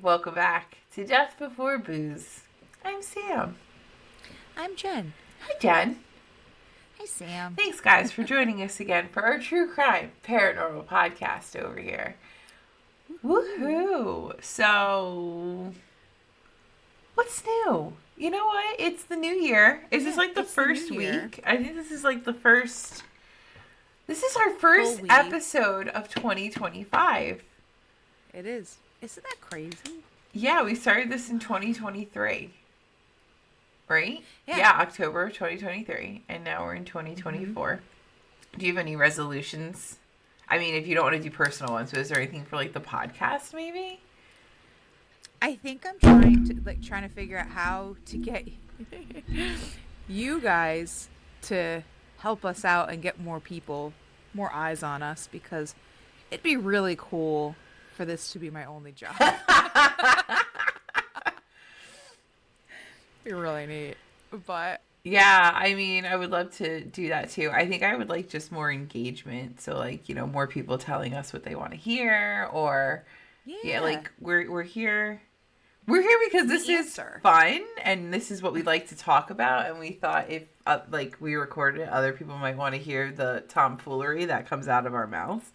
Welcome back to Death Before Booze. I'm Sam. I'm Jen. Hi, Jen. Hi, Sam. Thanks, guys, for joining us again for our true crime paranormal podcast over here. Woohoo! So, what's new? You know what? It's the new year. Is this like the first week? I think this is like the first... This is our first episode of 2025. It is. Isn't that crazy? Yeah, we started this in 2023. Right? Yeah, October of 2023. And now we're in 2024. Mm-hmm. Do you have any resolutions? I mean, if you don't want to do personal ones, but is there anything for like the podcast maybe? I think I'm trying to figure out how to get you guys to help us out and get more people, more eyes on us, because it'd be really cool for this to be my only job. Be really neat. But yeah, I mean, I would love to do that too. I think I would like just more engagement. So like, you know, more people telling us what they want to hear, or like we're here. We're here because this is fun and this is what we like to talk about. And we thought if like we recorded it, other people might want to hear the tomfoolery that comes out of our mouths.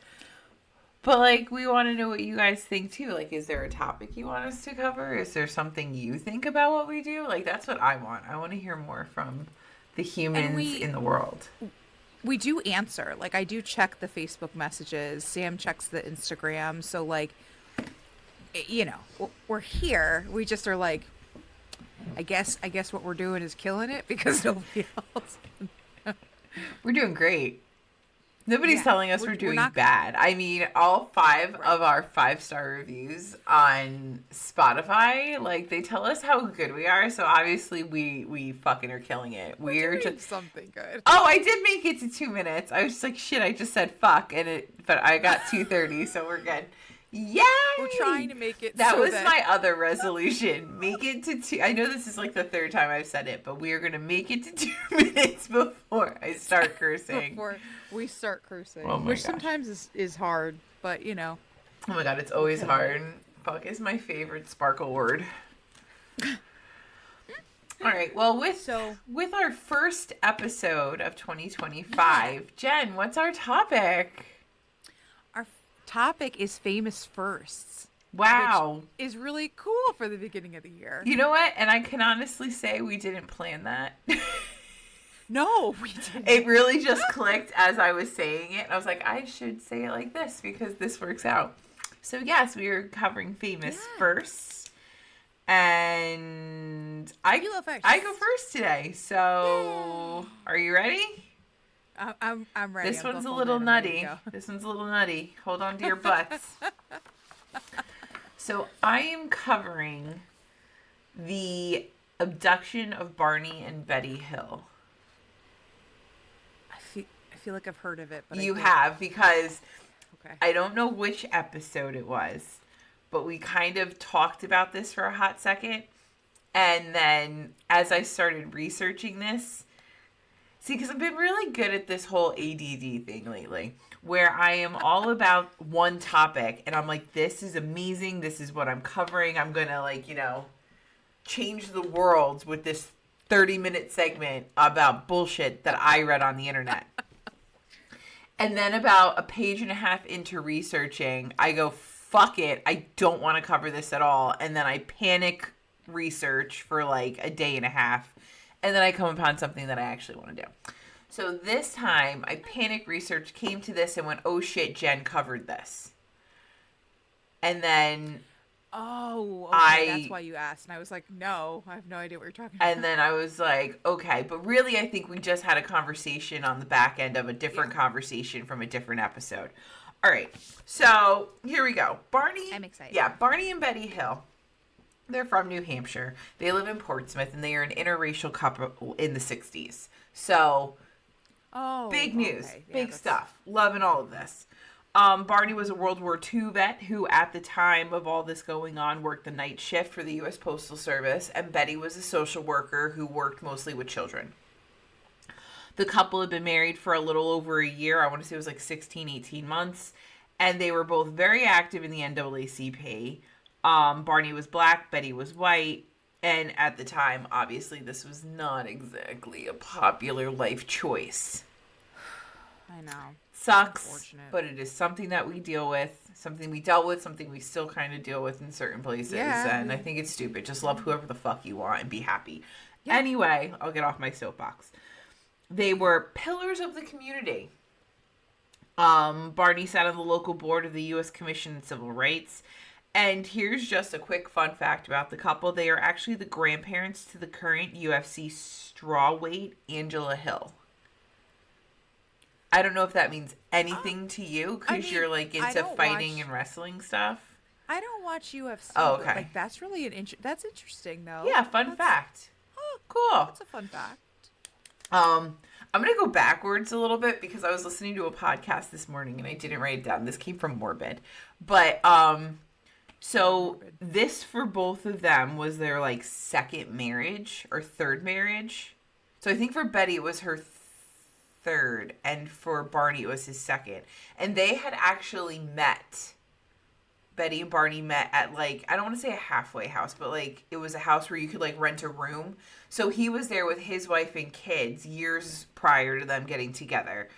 But like, we want to know what you guys think too. Like, is there a topic you want us to cover? Is there something you think about what we do? Like, that's what I want. I want to hear more from the humans in the world. We do answer. Like, I do check the Facebook messages. Sam checks the Instagram. So like, you know, we're here. We just are like, I guess what we're doing is killing it because nobody else. We're doing great. Nobody's telling us we're doing bad. I mean, all 5 of our 5-star reviews on Spotify, like, they tell us how good we are. So obviously we fucking are killing it. We're doing something good. Oh, I did make it to 2 minutes. I was just like, shit, I just said fuck, but I got 2:30, so we're good. Yay! We're trying to make it. That was my other resolution. Make it to 2. I know this is like the 3rd time I've said it, but we are going to make it to 2 minutes before I start cursing. Before we start cursing. Oh my which gosh. Sometimes is hard, but you know. Oh my god, it's always hard. Fuck is my favorite sparkle word. All right, well, with our first episode of 2025, Jen, what's our topic? Topic is famous firsts. Wow. Which is really cool for the beginning of the year. You know what? And I can honestly say we didn't plan that. No, we didn't. It really just clicked as I was saying it. I was like, I should say it like this because this works out. So yes, we are covering famous firsts. And I go first today. So are you ready? I'm ready. This one's a little nutty. This one's a little nutty. Hold on to your butts. So I am covering the abduction of Barney and Betty Hill. I feel like I've heard of it. But you have, because I don't know which episode it was, but we kind of talked about this for a hot second. And then as I started researching this, see, because I've been really good at this whole ADD thing lately, where I am all about one topic, and I'm like, this is amazing, this is what I'm covering, I'm going to, like, you know, change the world with this 30-minute segment about bullshit that I read on the internet. And then about a page and a half into researching, I go, fuck it, I don't want to cover this at all, and then I panic research for, like, a day and a half. And then I come upon something that I actually want to do. So this time, I panic research, came to this and went, oh shit, Jen covered this. And then... Oh, okay, that's why you asked. And I was like, no, I have no idea what you're talking about. And then I was like, okay. But really, I think we just had a conversation on the back end of a different conversation from a different episode. All right. So here we go. I'm excited. Yeah, Barney and Betty Hill. They're from New Hampshire. They live in Portsmouth, and they are an interracial couple in the 60s. So, big news. Okay. Yeah, big stuff. Loving all of this. Barney was a World War II vet who, at the time of all this going on, worked the night shift for the U.S. Postal Service, and Betty was a social worker who worked mostly with children. The couple had been married for a little over a year. I want to say it was like 16, 18 months. And they were both very active in the NAACP. Barney was black, Betty was white. And at the time, obviously, this was not exactly a popular life choice. I know. Sucks, but it is something that we deal with, something we dealt with, something we still kind of deal with in certain places. Yeah. And I think it's stupid. Just love whoever the fuck you want and be happy. Yeah. Anyway, I'll get off my soapbox. They were pillars of the community. Barney sat on the local board of the U.S. Commission on Civil Rights. And here's just a quick fun fact about the couple. They are actually the grandparents to the current UFC strawweight Angela Hill. I don't know if that means anything to you because you're like into fighting and wrestling stuff. I don't watch UFC. Oh, okay. Like that's really that's interesting though. Yeah, fun fact. Oh, cool. That's a fun fact. I'm gonna go backwards a little bit because I was listening to a podcast this morning and I didn't write it down. This came from Morbid, but so this for both of them was their like second marriage or third marriage. So I think for Betty it was her third, and for Barney it was his second. And they had actually met. Betty and Barney met at like, I don't want to say a halfway house, but like it was a house where you could like rent a room. So he was there with his wife and kids years prior to them getting together.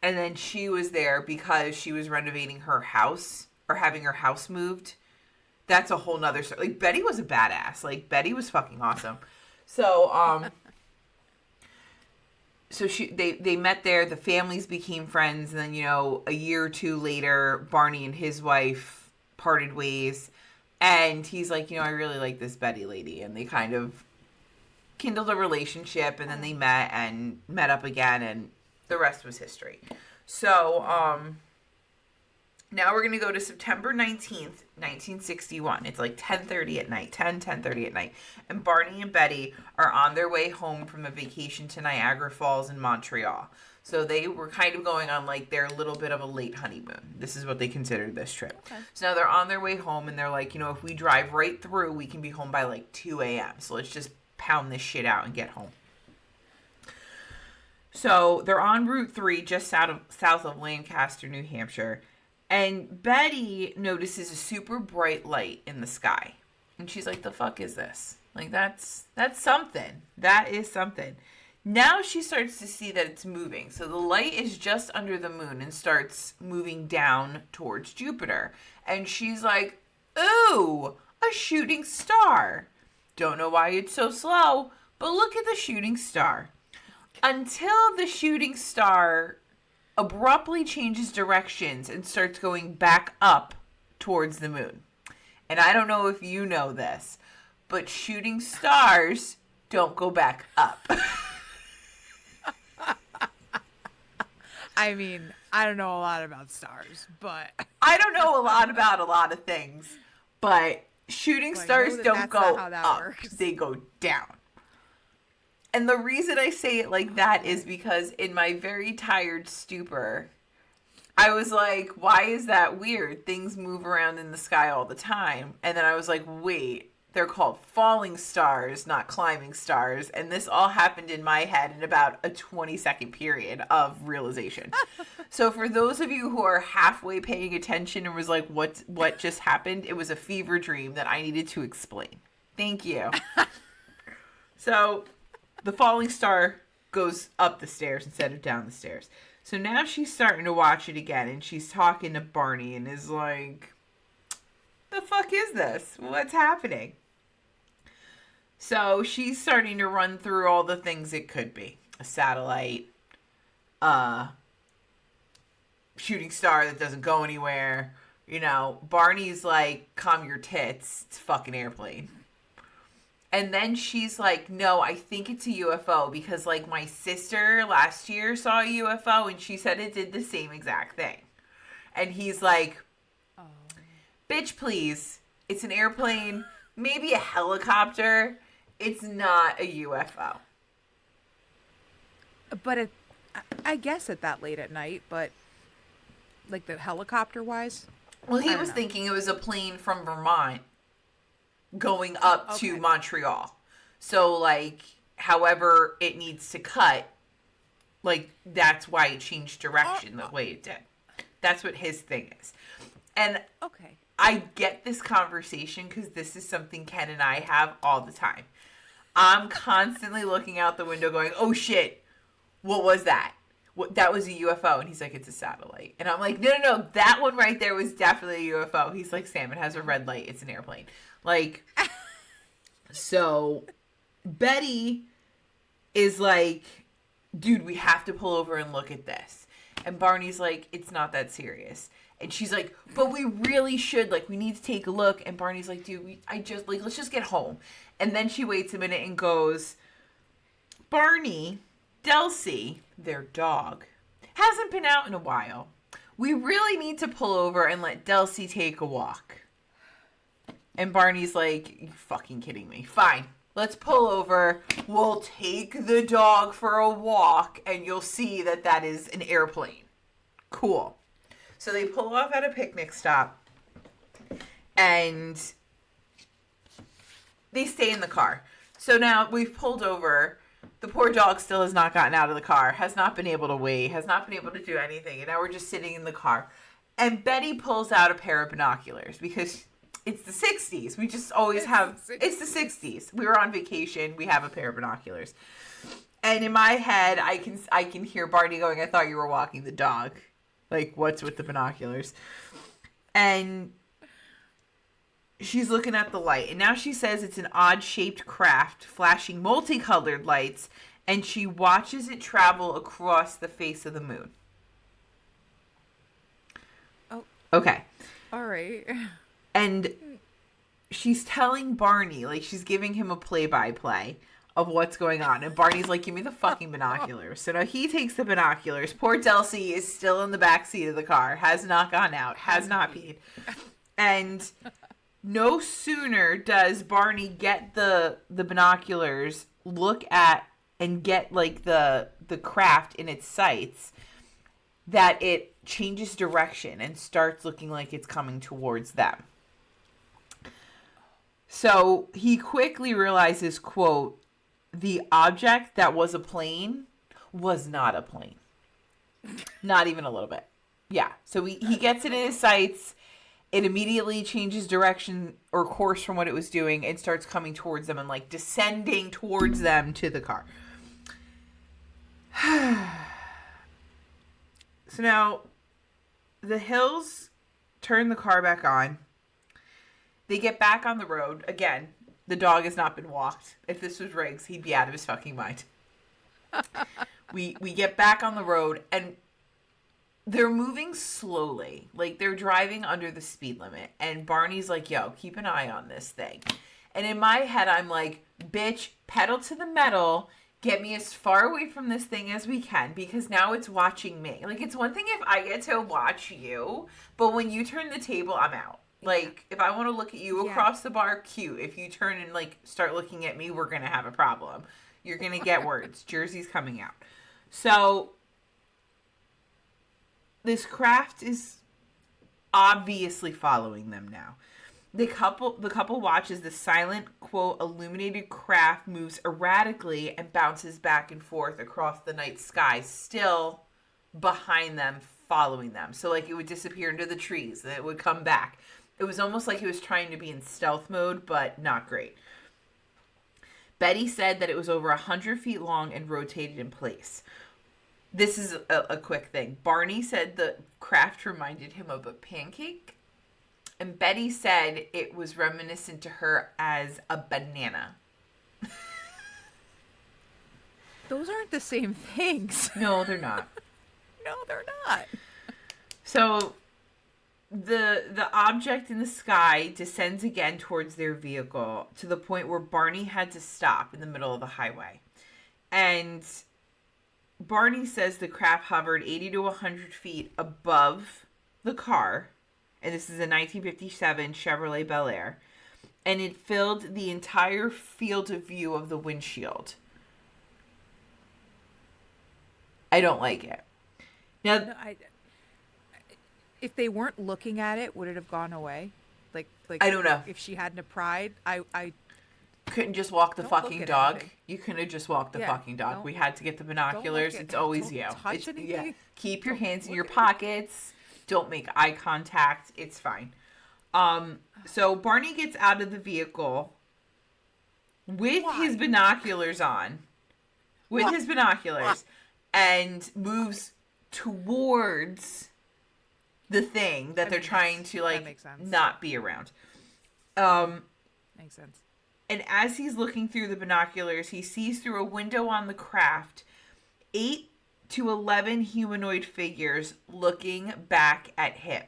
And then she was there because she was renovating her house or having her house moved. That's a whole nother story. Like Betty was a badass. Like Betty was fucking awesome. So, so they met there, the families became friends, and then, you know, a year or two later, Barney and his wife parted ways, and he's like, you know, I really like this Betty lady, and they kind of kindled a relationship, and then they met up again, and the rest was history. So, now we're going to go to September 19th, 1961. It's like 10:30 at night, 10:30 at night. And Barney and Betty are on their way home from a vacation to Niagara Falls in Montreal. So they were kind of going on like their little bit of a late honeymoon. This is what they considered this trip. Okay. So now they're on their way home and they're like, you know, if we drive right through, we can be home by like 2 a.m. So let's just pound this shit out and get home. So they're on Route 3 just south of Lancaster, New Hampshire. And Betty notices a super bright light in the sky. And she's like, the fuck is this? Like, that's something. That is something. Now she starts to see that it's moving. So the light is just under the moon and starts moving down towards Jupiter. And she's like, ooh, a shooting star. Don't know why it's so slow, but look at the shooting star. Until the shooting star abruptly changes directions and starts going back up towards the moon. And I don't know if you know this, but shooting stars don't go back up. I mean, I don't know a lot about stars, but I don't know a lot about a lot of things, but shooting stars don't go up. Works. They go down. And the reason I say it like that is because in my very tired stupor, I was like, why is that weird? Things move around in the sky all the time. And then I was like, wait, they're called falling stars, not climbing stars. And this all happened in my head in about a 20-second period of realization. So for those of you who are halfway paying attention and was like, what just happened? It was a fever dream that I needed to explain. Thank you. So the falling star goes up the stairs instead of down the stairs. So now she's starting to watch it again, and she's talking to Barney and is like, the fuck is this? What's happening? So she's starting to run through all the things it could be. A satellite, shooting star that doesn't go anywhere. You know, Barney's like, calm your tits. It's a fucking airplane. And then she's like, no, I think it's a UFO because, like, my sister last year saw a UFO and she said it did the same exact thing. And he's like, oh, bitch, please. It's an airplane, maybe a helicopter. It's not a UFO. But I guess at that late at night, but, like, the helicopter-wise? Well, he was thinking it was a plane from Vermont going up to Montreal. So, like, however it needs to cut, like, that's why it changed direction the way it did. That's what his thing is. And I get this conversation because this is something Ken and I have all the time. I'm constantly looking out the window going, oh shit, what was that? That was a UFO. And he's like, it's a satellite. And I'm like, no, that one right there was definitely a UFO. He's like, Sam, it has a red light. It's an airplane. Like, so Betty is like, dude, we have to pull over and look at this. And Barney's like, it's not that serious. And she's like, but we really should. Like, we need to take a look. And Barney's like, dude, let's just get home. And then she waits a minute and goes, Barney, Delcy, their dog, hasn't been out in a while. We really need to pull over and let Delcy take a walk. And Barney's like, you fucking kidding me. Fine. Let's pull over. We'll take the dog for a walk and you'll see that that is an airplane. Cool. So they pull off at a picnic stop and they stay in the car. So now we've pulled over. The poor dog still has not gotten out of the car, has not been able to wait, has not been able to do anything. And now we're just sitting in the car. And Betty pulls out a pair of binoculars because it's the 60s. We just always it's the 60s. We were on vacation. We have a pair of binoculars. And in my head, I can hear Barney going, I thought you were walking the dog. Like, what's with the binoculars? And she's looking at the light. And now she says it's an odd-shaped craft flashing multicolored lights. And she watches it travel across the face of the moon. Oh. Okay. All right. And she's telling Barney, like, she's giving him a play-by-play of what's going on. And Barney's like, give me the fucking binoculars. So now he takes the binoculars. Poor Delcy is still in the back seat of the car. Has not gone out. Has not peed. And no sooner does Barney get the binoculars, look at and get, like, the craft in its sights, that it changes direction and starts looking like it's coming towards them. So he quickly realizes, quote, the object that was a plane was not a plane. Not even a little bit. Yeah. So he gets it in his sights. It immediately changes direction or course from what it was doing and starts coming towards them and, like, descending towards them to the car. So now the Hills turn the car back on. They get back on the road. Again, the dog has not been walked. If this was Riggs, he'd be out of his fucking mind. We get back on the road, and they're moving slowly. Like, they're driving under the speed limit. And Barney's like, yo, keep an eye on this thing. And in my head, I'm like, bitch, pedal to the metal. Get me as far away from this thing as we can, because now it's watching me. Like, it's one thing if I get to watch you, but when you turn the table, I'm out. Like, if I want to look at you across the bar, cute. If you turn and, like, start looking at me, we're going to have a problem. You're going to get words. Jersey's coming out. So, this craft is obviously following them now. The couple watches the silent, quote, illuminated craft moves erratically and bounces back and forth across the night sky, still behind them, following them. So, like, it would disappear into the trees, and it would come back. It was almost like he was trying to be in stealth mode, but not great. Betty said that it was over 100 feet long and rotated in place. This is a quick thing. Barney said the craft reminded him of a pancake. And Betty said it was reminiscent to her as a banana. Those aren't the same things. No, they're not. No, they're not. So the object in the sky descends again towards their vehicle to the point where Barney had to stop in the middle of the highway. And Barney says the craft hovered 80 to 100 feet above the car. And this is a 1957 Chevrolet Bel Air. And it filled the entire field of view of the windshield. I don't like it. Now, No, if they weren't looking at it, would it have gone away? Like I don't know. If she hadn't pried, I couldn't just walk the fucking dog. Anything. You couldn't have just walked the fucking dog. We had to get the binoculars. It's always you. Touch anything. Keep your hands in your pockets. Don't make eye contact. It's fine. So Barney gets out of the vehicle with his binoculars on. His binoculars. And moves towards the thing that they're trying to, like, not be around. Makes sense. And as he's looking through the binoculars, he sees through a window on the craft 8 to 11 humanoid figures looking back at him.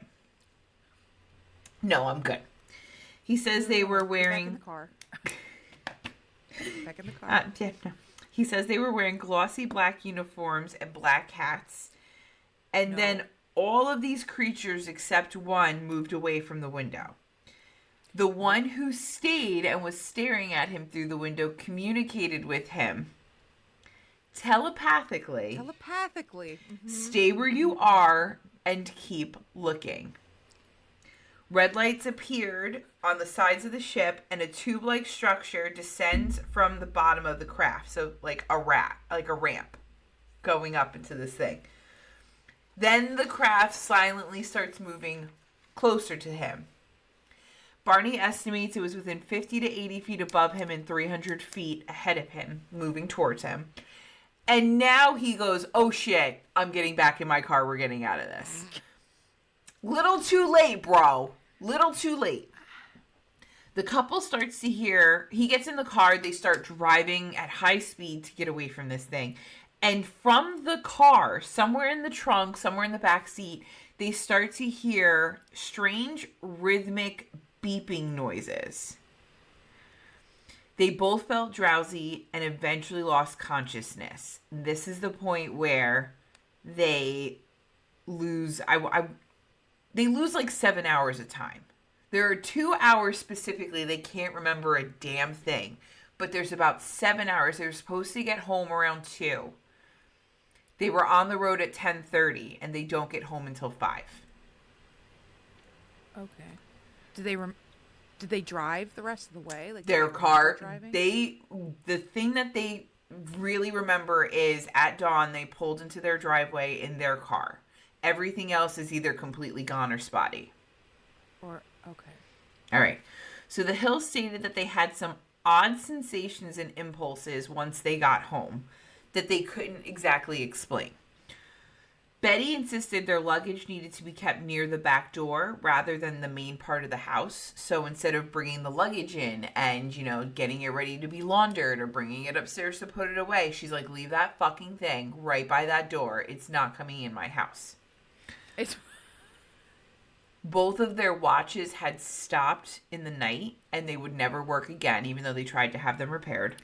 No, I'm good. He says they were wearing... Back in the car. Back in the car. Yeah, no. He says they were wearing glossy black uniforms and black hats. And then all of these creatures except one moved away from the window. The one who stayed and was staring at him through the window communicated with him telepathically. Mm-hmm. Stay where you are and keep looking. Red lights appeared on the sides of the ship, and a tube-like structure descends from the bottom of the craft. So, like a ramp going up into this thing. Then the craft silently starts moving closer to him. Barney estimates it was within 50 to 80 feet above him and 300 feet ahead of him, moving towards him. And now he goes, oh shit, I'm getting back in my car. We're getting out of this. Little too late, bro. Little too late. The couple starts to hear, he gets in the car, they start driving at high speed to get away from this thing. And from the car, somewhere in the trunk, somewhere in the back seat, they start to hear strange rhythmic beeping noises. They both felt drowsy and eventually lost consciousness. This is the point where they lose, they lose like 7 hours of time. There are 2 hours specifically they can't remember a damn thing. But there's about 7 hours. They were supposed to get home around 2. They were on the road at 10:30, and they don't get home until 5. Okay. Did they drive the rest of the way? Like their car, the thing that they really remember is at dawn, they pulled into their driveway in their car. Everything else is either completely gone or spotty. Okay. All right. So the Hill stated that they had some odd sensations and impulses once they got home that they couldn't exactly explain. Betty insisted their luggage needed to be kept near the back door rather than the main part of the house. So instead of bringing the luggage in and, getting it ready to be laundered or bringing it upstairs to put it away, she's like, leave that fucking thing right by that door. It's not coming in my house. Both of their watches had stopped in the night and they would never work again, even though they tried to have them repaired.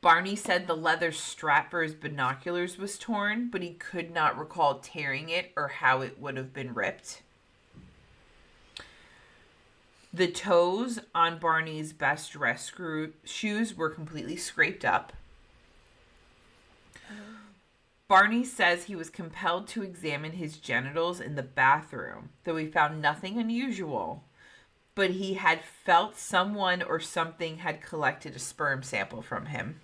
Barney said the leather strap for his binoculars was torn, but he could not recall tearing it or how it would have been ripped. The toes on Barney's best dress shoes were completely scraped up. Barney says he was compelled to examine his genitals in the bathroom, though he found nothing unusual, but he had felt someone or something had collected a sperm sample from him.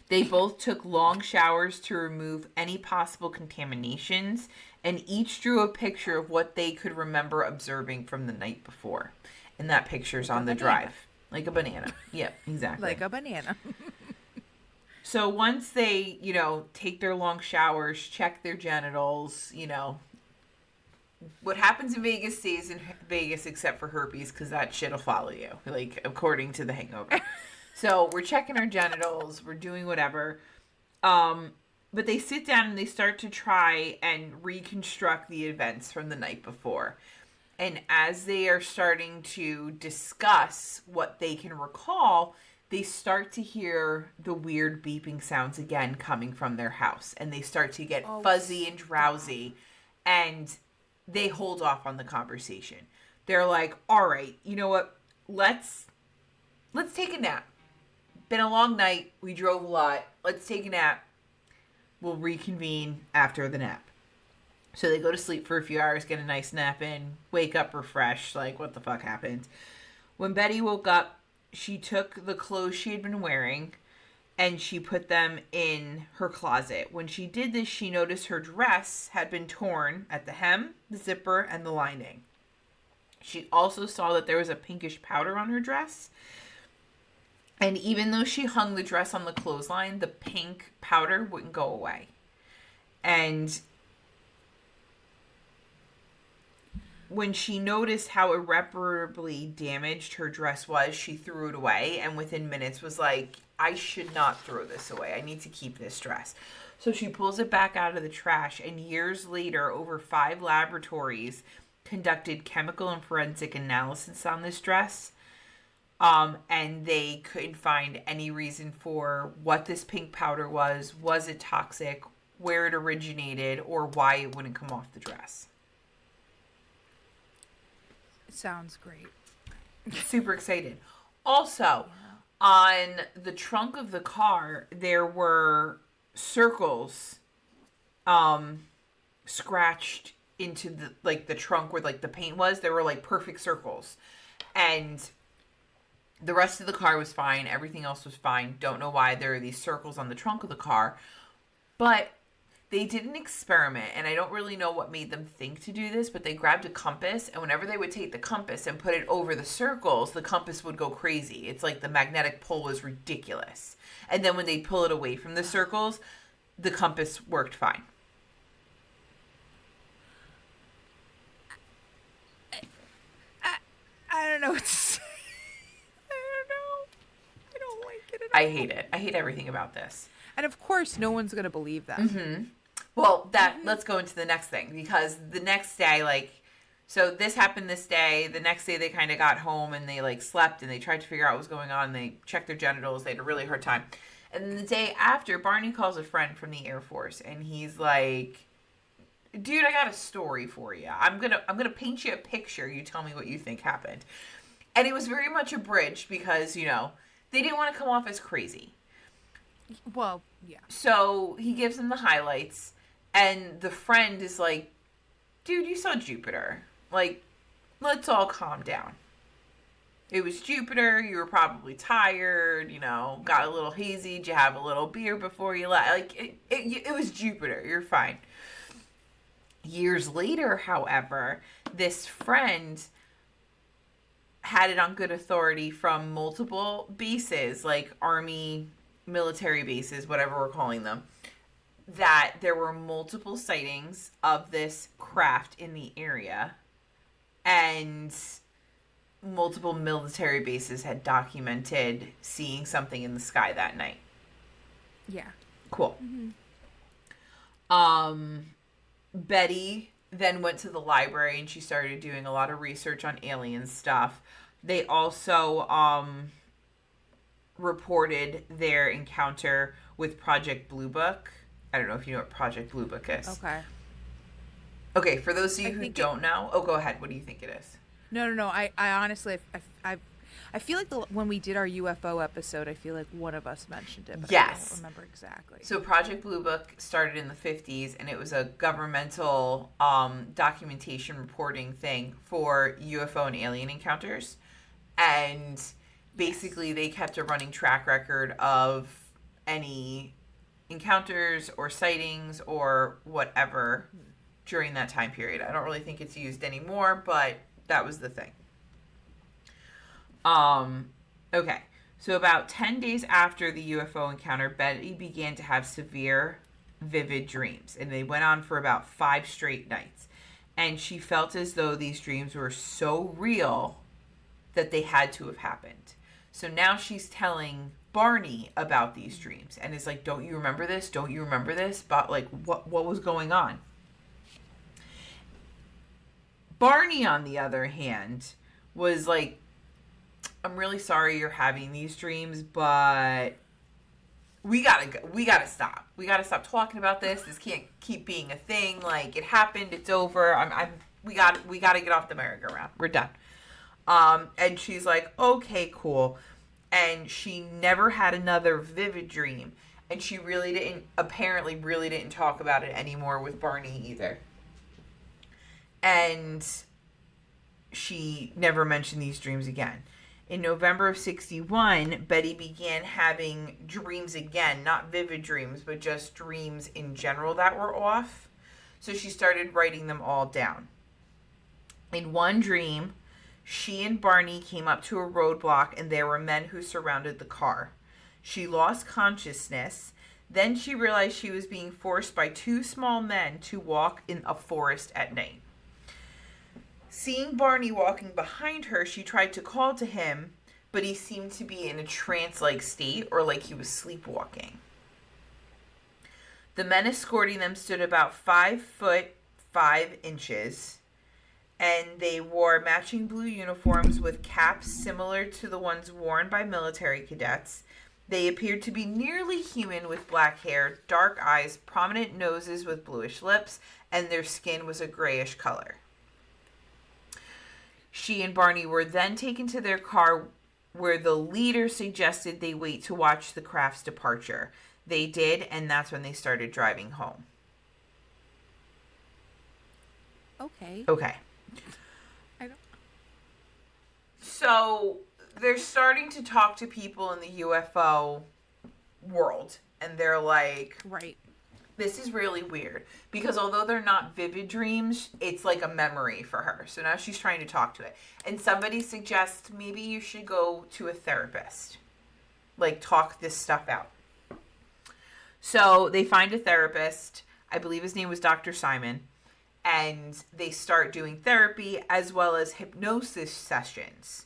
They both took long showers to remove any possible contaminations, and each drew a picture of what they could remember observing from the night before. And that picture's on the drive. Like a banana. Yep, exactly. Like a banana. So once they, take their long showers, check their genitals, what happens in Vegas stays in Vegas except for herpes, because that shit will follow you, like, according to The Hangover. So we're checking our genitals, we're doing whatever. But they sit down and they start to try and reconstruct the events from the night before. And as they are starting to discuss what they can recall, they start to hear the weird beeping sounds again coming from their house. And they start to get fuzzy and drowsy. And they hold off on the conversation. They're like, all right, you know what? Let's take a nap. Been a long night. We drove a lot. Let's take a nap. We'll reconvene after the nap. So they go to sleep for a few hours, get a nice nap in, wake up refreshed, like, what the fuck happened? When Betty woke up, she took the clothes she had been wearing and she put them in her closet. When she did this, she noticed her dress had been torn at the hem, the zipper, and the lining. She also saw that there was a pinkish powder on her dress. And even though she hung the dress on the clothesline, the pink powder wouldn't go away. And when she noticed how irreparably damaged her dress was, she threw it away, and within minutes was like, I should not throw this away. I need to keep this dress. So she pulls it back out of the trash, and years later, over 5 laboratories conducted chemical and forensic analysis on this dress. And they couldn't find any reason for what this pink powder was it toxic, where it originated, or why it wouldn't come off the dress. Sounds great. Super excited. Also, on the trunk of the car, there were circles scratched into the trunk where the paint was. There were perfect circles. And the rest of the car was fine. Everything else was fine. Don't know why there are these circles on the trunk of the car. But they did an experiment, and I don't really know what made them think to do this, but they grabbed a compass, and whenever they would take the compass and put it over the circles, the compass would go crazy. It's like the magnetic pull was ridiculous. And then when they pull it away from the circles, the compass worked fine. I don't know what to say. I don't know. I don't like it at all. I hate it. I hate everything about this. And of course, no one's going to believe them. Mm-hmm. Well, let's go into the next thing, because the next day, so this happened this day. The next day they kind of got home and they slept and they tried to figure out what was going on. They checked their genitals. They had a really hard time. And then the day after, Barney calls a friend from the Air Force and he's like, dude, I got a story for you. I'm going to paint you a picture. You tell me what you think happened. And it was very much abridged because, they didn't want to come off as crazy. Well, yeah. So he gives them the highlights, and the friend is like, dude, you saw Jupiter. Let's all calm down. It was Jupiter. You were probably tired, got a little hazy. Did you have a little beer before you left? It was Jupiter. You're fine. Years later, however, this friend had it on good authority from multiple bases, like Army military bases, whatever we're calling them, that there were multiple sightings of this craft in the area, and multiple military bases had documented seeing something in the sky that night. Yeah. Cool. Mm-hmm. Betty then went to the library and she started doing a lot of research on alien stuff. They also reported their encounter with Project Blue Book. I don't know if you know what Project Blue Book is. Okay. Okay, for those of you who don't know, go ahead. What do you think it is? No. I honestly, I feel like when we did our UFO episode, I feel like one of us mentioned it, but I don't remember exactly. So Project Blue Book started in the 50s, and it was a governmental documentation reporting thing for UFO and alien encounters. And basically, they kept a running track record of any encounters or sightings or whatever during that time period. I don't really think it's used anymore, but that was the thing. Okay. So about 10 days after the UFO encounter, Betty began to have severe, vivid dreams. And they went on for about 5 straight nights. And she felt as though these dreams were so real that they had to have happened. So now she's telling Barney about these dreams and is like, don't you remember this? Don't you remember this? But what was going on? Barney, on the other hand, was like, I'm really sorry you're having these dreams, but we gotta stop. We gotta stop talking about this. This can't keep being a thing. It happened. It's over. We gotta get off the merry-go-round. We're done. And she's like, okay, cool. And she never had another vivid dream. And she apparently really didn't talk about it anymore with Barney either. And she never mentioned these dreams again. In November of 61, Betty began having dreams again, not vivid dreams, but just dreams in general that were off. So she started writing them all down. In one dream, she and Barney came up to a roadblock and there were men who surrounded the car. She lost consciousness. Then she realized she was being forced by two small men to walk in a forest at night. Seeing Barney walking behind her, she tried to call to him, but he seemed to be in a trance-like state or like he was sleepwalking. The men escorting them stood about 5 foot 5 inches, and they wore matching blue uniforms with caps similar to the ones worn by military cadets. They appeared to be nearly human with black hair, dark eyes, prominent noses with bluish lips, and their skin was a grayish color. She and Barney were then taken to their car where the leader suggested they wait to watch the craft's departure. They did, and that's when they started driving home. Okay. So they're starting to talk to people in the UFO world, and they're like, right. This is really weird, because although they're not vivid dreams, it's like a memory for her. So now she's trying to talk to it. And somebody suggests maybe you should go to a therapist. Like, talk this stuff out. So they find a therapist. I believe his name was Dr. Simon. And they start doing therapy as well as hypnosis sessions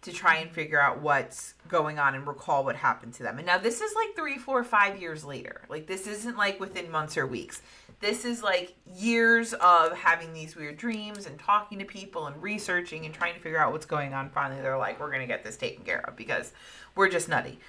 to try and figure out what's going on and recall what happened to them. And now this is like 3, 4, 5 years later. Like, this isn't like within months or weeks. This is like years of having these weird dreams and talking to people and researching and trying to figure out what's going on. Finally, they're like, we're going to get this taken care of because we're just nutty.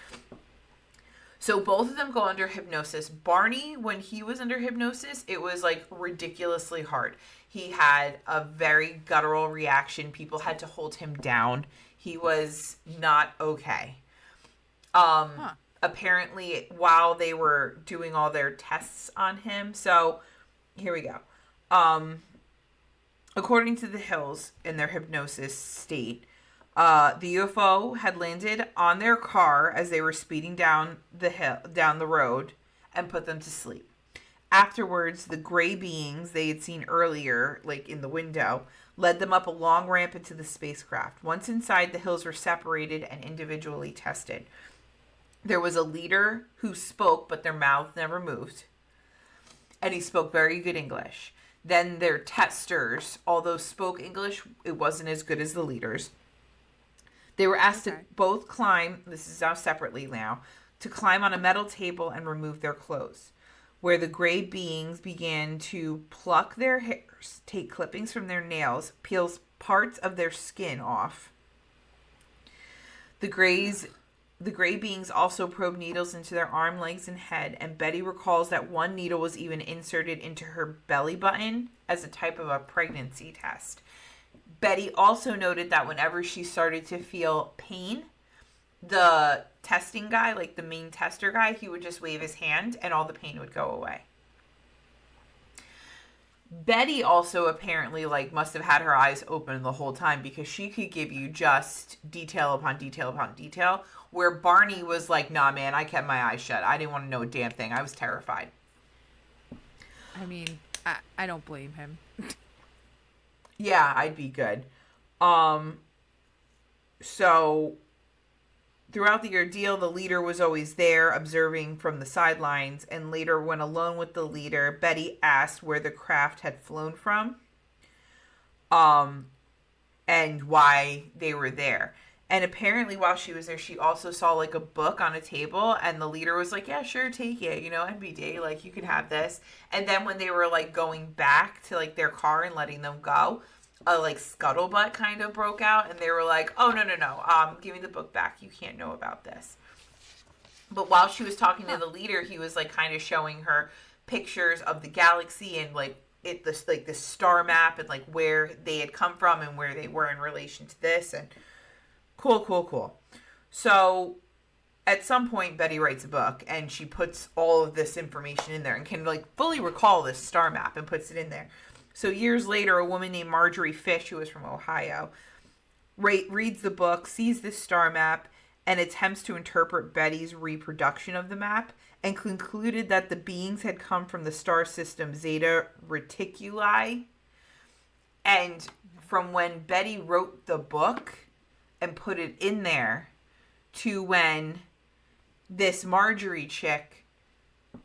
So both of them go under hypnosis. Barney, when he was under hypnosis, it was like ridiculously hard. He had a very guttural reaction. People had to hold him down. He was not okay. Apparently, while they were doing all their tests on him. So, here we go. According to the Hills, in their hypnosis state, the UFO had landed on their car as they were speeding down the road, and put them to sleep. Afterwards, the gray beings they had seen earlier, like in the window, led them up a long ramp into the spacecraft. Once inside, the Hills were separated and individually tested. There was a leader who spoke, but their mouth never moved. And he spoke very good English. Then their testers, although spoke English, it wasn't as good as the leaders. They were asked to both climb, this is now separately now, to climb on a metal table and remove their clothes, where the gray beings began to pluck their hairs, take clippings from their nails, peel parts of their skin off. The gray beings also probed needles into their arm, legs, and head, and Betty recalls that one needle was even inserted into her belly button as a type of a pregnancy test. Betty also noted that whenever she started to feel pain, the testing guy, like the main tester guy, he would just wave his hand and all the pain would go away. Betty also apparently must have had her eyes open the whole time, because she could give you just detail upon detail upon detail, where Barney was like, nah, man, I kept my eyes shut. I didn't want to know a damn thing. I was terrified. I mean, I don't blame him. Yeah, I'd be good. So throughout the ordeal, the leader was always there observing from the sidelines, and later when alone with the leader, Betty asked where the craft had flown from, and why they were there. And apparently while she was there, she also saw a book on a table, and the leader was like, yeah, sure, take it, NBD, you can have this. And then when they were going back to their car and letting them go, a scuttlebutt kind of broke out, and they were like, oh, no, give me the book back. You can't know about this. But while she was talking to the leader, he was kind of showing her pictures of the galaxy and the star map and where they had come from and where they were in relation to this, and cool. So at some point, Betty writes a book, and she puts all of this information in there and can fully recall this star map and puts it in there. So years later, a woman named Marjorie Fish, who was from Ohio, reads the book, sees the star map, and attempts to interpret Betty's reproduction of the map, and concluded that the beings had come from the star system Zeta Reticuli. And from when Betty wrote the book and put it in there to when this Marjorie chick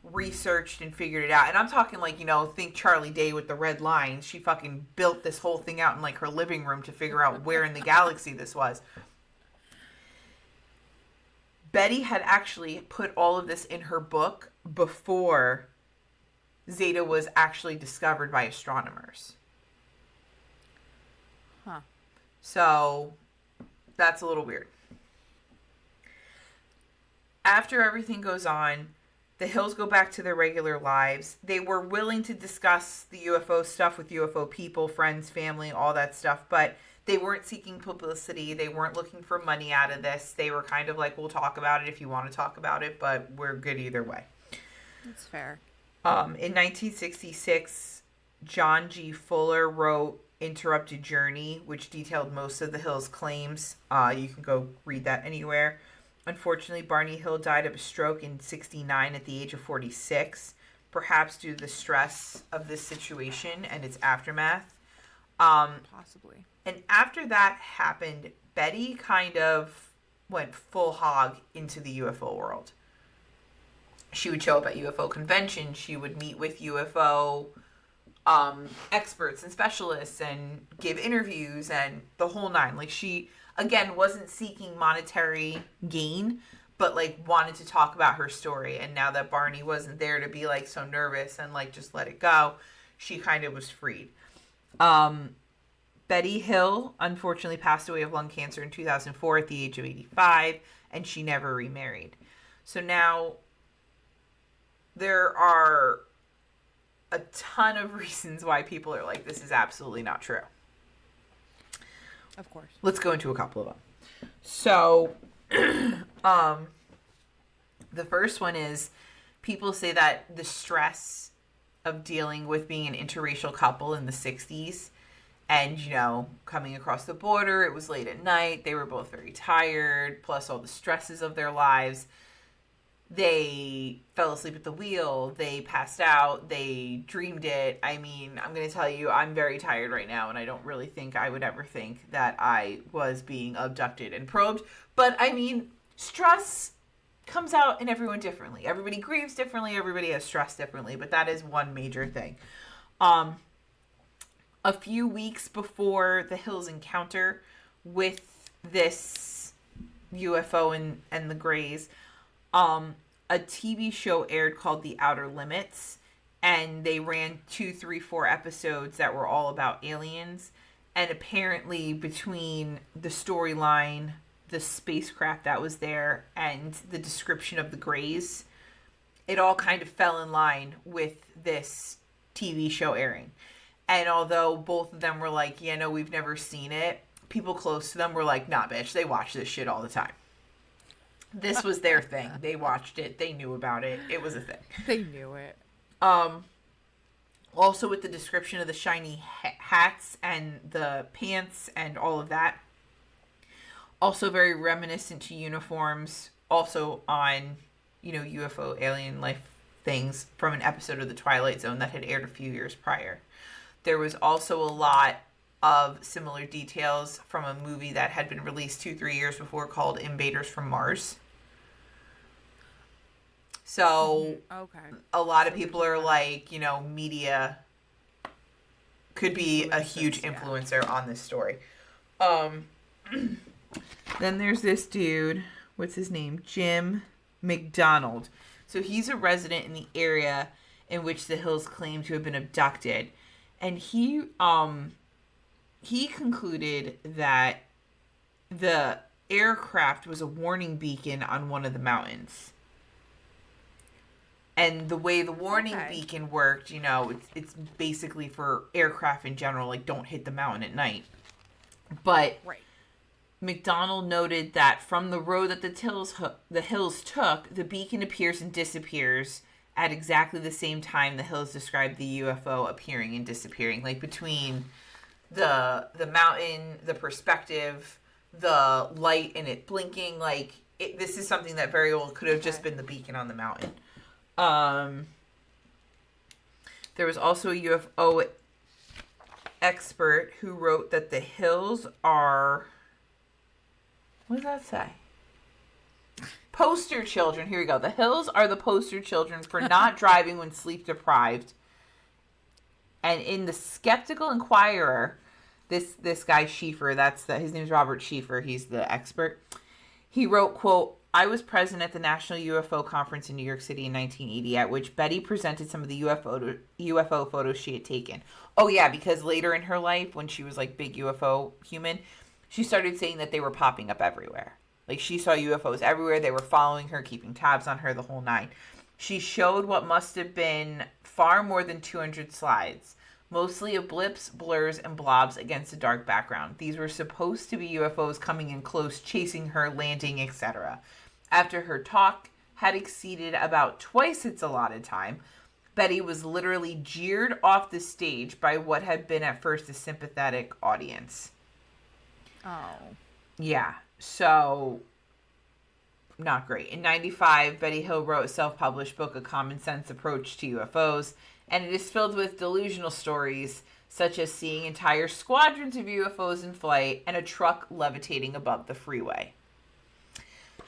researched and figured it out. And I'm talking like, think Charlie Day with the red lines. She fucking built this whole thing out in like her living room to figure out where in the galaxy this was. Betty had actually put all of this in her book before Zeta was actually discovered by astronomers. Huh. So that's a little weird. After everything goes on, the Hills go back to their regular lives. They were willing to discuss the UFO stuff with UFO people, friends, family, all that stuff, but they weren't seeking publicity. They weren't looking for money out of this. They were kind of like, we'll talk about it if you want to talk about it, but we're good either way. That's fair. In 1966, John G. Fuller wrote Interrupted Journey, which detailed most of the Hills' claims. You can go read that anywhere. Unfortunately, Barney Hill died of a stroke in 1969 at the age of 46, perhaps due to the stress of this situation and its aftermath. Possibly. And after that happened, Betty kind of went full hog into the UFO world. She would show up at UFO conventions. She would meet with UFO experts and specialists and give interviews and the whole nine. Like, she, again, wasn't seeking monetary gain, but like wanted to talk about her story. And now that Barney wasn't there to be like so nervous and like just let it go, she kind of was freed. Betty Hill unfortunately passed away of lung cancer in 2004 at the age of 85, and she never remarried. So now there are a ton of reasons why people are like, this is absolutely not true. Of course. Let's go into a couple of them. So, the first one is people say that the stress of dealing with being an interracial couple in the 60s and, coming across the border, it was late at night, they were both very tired, plus all the stresses of their lives. They fell asleep at the wheel, they passed out, they dreamed it. I mean, I'm going to tell you, I'm very tired right now, and I don't really think I would ever think that I was being abducted and probed. But, I mean, stress comes out in everyone differently. Everybody grieves differently, everybody has stress differently, but that is one major thing. A few weeks before the Hills' encounter with this UFO and the Greys, a TV show aired called The Outer Limits, and they ran 2, 3, 4 episodes that were all about aliens. And apparently between the storyline, the spacecraft that was there, and the description of the Greys, it all kind of fell in line with this TV show airing. And although both of them were like, yeah, no, we've never seen it, people close to them were like, nah, bitch, they watch this shit all the time. This was their thing. They watched it. They knew about it. It was a thing. They knew it. Also with the description of the shiny hats and the pants and all of that. Also very reminiscent to uniforms. Also on, UFO alien life things from an episode of The Twilight Zone that had aired a few years prior. There was also a lot of similar details from a movie that had been released 2-3 years before called Invaders from Mars. So, okay. A lot of people are like, media could be a huge influencer on this story. Then there's this dude, what's his name? Jim McDonald. So he's a resident in the area in which the Hills claim to have been abducted. And he concluded that the aircraft was a warning beacon on one of the mountains. And the way the warning beacon worked, it's basically for aircraft in general, like don't hit the mountain at night. But McDonald noted that from the road that the Hills took, the beacon appears and disappears at exactly the same time the Hills described the UFO appearing and disappearing. Like between the mountain, the perspective, the light and it blinking. Like, this is something that very well could have just been the beacon on the mountain. There was also a UFO expert who wrote that the hills are... What does that say? Poster children. Here we go. The hills are the poster children for not driving when sleep deprived. And in the Skeptical Inquirer, this guy Schieffer, his name's Robert Schieffer, he's the expert. He wrote, quote, I was present at the National UFO Conference in New York City in 1980, at which Betty presented some of the UFO photos she had taken. Oh, yeah, because later in her life, when she was, like, big UFO human, she started saying that they were popping up everywhere. Like, she saw UFOs everywhere. They were following her, keeping tabs on her, the whole nine. She showed what must have been far more than 200 slides, mostly of blips, blurs, and blobs against a dark background. These were supposed to be UFOs coming in close, chasing her, landing, etc. After her talk had exceeded about twice its allotted time, Betty was literally jeered off the stage by what had been at first a sympathetic audience. Oh. Yeah, so not great. In 1995, Betty Hill wrote a self-published book, A Common Sense Approach to UFOs, and it is filled with delusional stories such as seeing entire squadrons of UFOs in flight and a truck levitating above the freeway.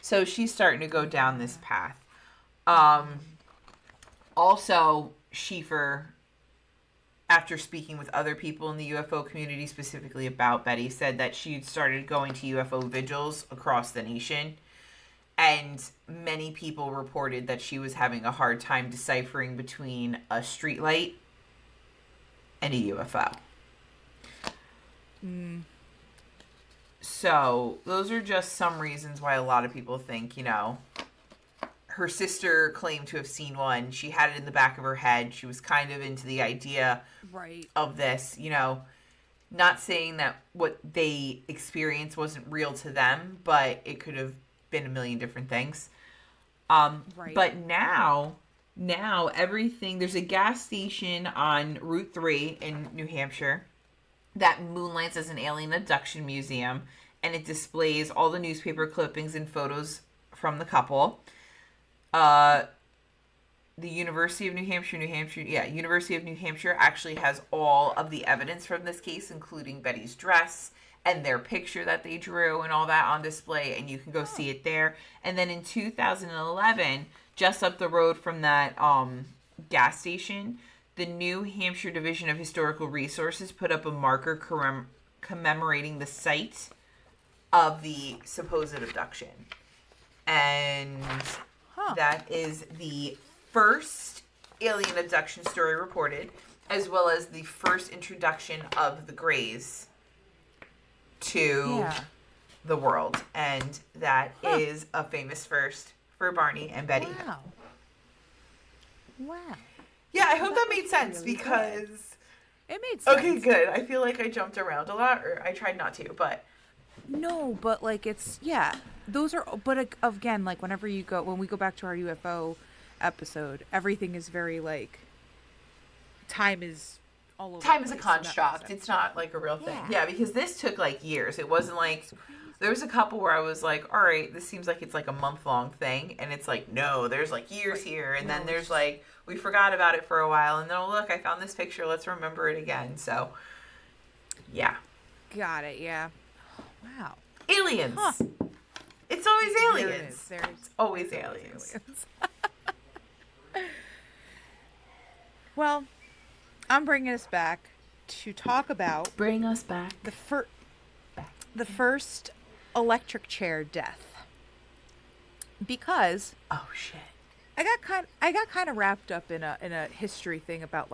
So she's starting to go down this path. Also, Schieffer, after speaking with other people in the UFO community, specifically about Betty, said that she had started going to UFO vigils across the nation. And many people reported that she was having a hard time deciphering between a streetlight and a UFO. So those are just some reasons why a lot of people think, her sister claimed to have seen one. She had it in the back of her head. She was kind of into the idea of this, not saying that what they experienced wasn't real to them, but it could have been a million different things. But now everything, there's a gas station on Route 3 in New Hampshire that moonlights as an alien abduction museum, and it displays all the newspaper clippings and photos from the couple. The University of New Hampshire, University of New Hampshire actually has all of the evidence from this case, including Betty's dress and their picture that they drew and all that on display, and you can go see it there. And then in 2011, just up the road from that gas station, the New Hampshire Division of Historical Resources put up a marker commemorating the site of the supposed abduction. And that is the first alien abduction story reported, as well as the first introduction of the Greys to the world. And that is a famous first for Barney and Betty. Wow. Yeah, I hope that made sense because... It made sense. Okay, good. I feel like I jumped around a lot, or I tried not to, but... No, but, it's... Yeah. Those are... But, again, when we go back to our UFO episode, everything is very, time is all over. Time is a construct. It's not, a real thing. Yeah, because this took, years. It wasn't there was a couple where I was like, all right, this seems like it's, a month-long thing. And it's no, there's, years here. And then there's, we forgot about it for a while. And then, oh, look, I found this picture. Let's remember it again. So, yeah. Got it, yeah. Wow. Aliens. Huh. It's always aliens. It's always aliens. Well, I'm bringing us back to talk about... Bring us back. The first electric chair death. Because... Oh, shit. I got kind of wrapped up in a history thing about,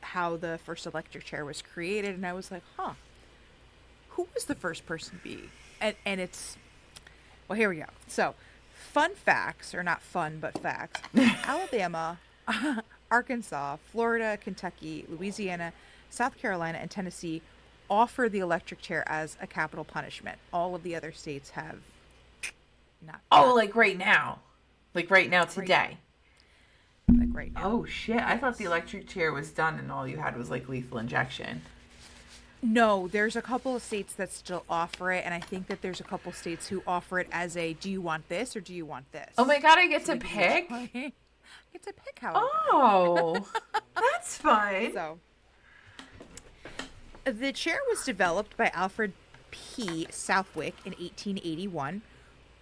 how the first electric chair was created, and I was like, who was the first person to be? And it's... Well, here we go. So, fun facts, or not fun, but facts. Alabama, Arkansas, Florida, Kentucky, Louisiana, South Carolina, and Tennessee offer the electric chair as a capital punishment. All of the other states have not. Oh, right now? Right now, today? Right now. Oh, shit. I thought the electric chair was done and all you had was, lethal injection. No, there's a couple of states that still offer it, and I think that there's a couple states who offer it as a do you want this or do you want this? Oh my God, I get So to they give you a pick? choice. I get to pick how I want Oh, that's fun. it. So the chair was developed by Alfred P. Southwick in 1881,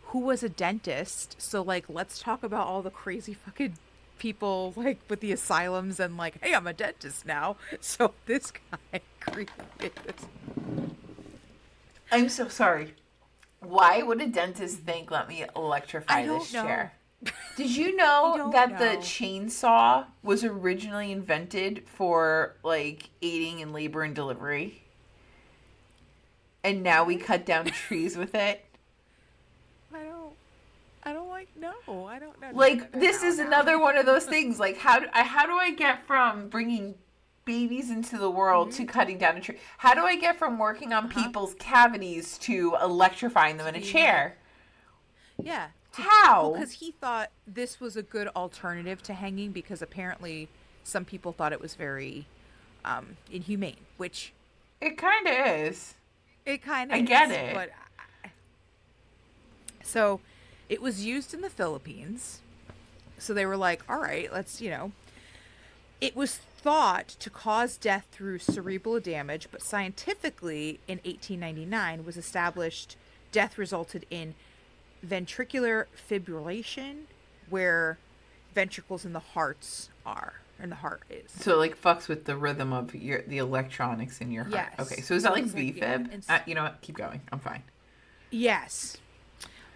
who was a dentist. So, like, let's talk about all the crazy fucking people, like, with the asylums and, like, hey, I'm a dentist now. So this guy created this. I'm so sorry. Why would a dentist think, let me electrify this chair? Did you know that the chainsaw was originally invented for, like, aiding in labor and delivery? And now we cut down trees with it? I don't like, no, I don't know. Like, this is another one of those things. Like, how do I get from bringing babies into the world to cutting down a tree? How do I get from working on people's cavities to electrifying them in a chair? Yeah. How? Because he thought this was a good alternative to hanging because apparently some people thought it was very inhumane, which... It kind of is. It kind of I get it. But so it was used in the Philippines. So they were like, all right, let's, it was thought to cause death through cerebral damage, but scientifically in 1899 was established death resulted in ventricular fibrillation, where ventricles in the hearts are, and the heart is. So it, like, fucks with the rhythm of the electronics in your heart. Yes. Okay, so is that like VFib? Yeah. You know what? Keep going. I'm fine. Yes.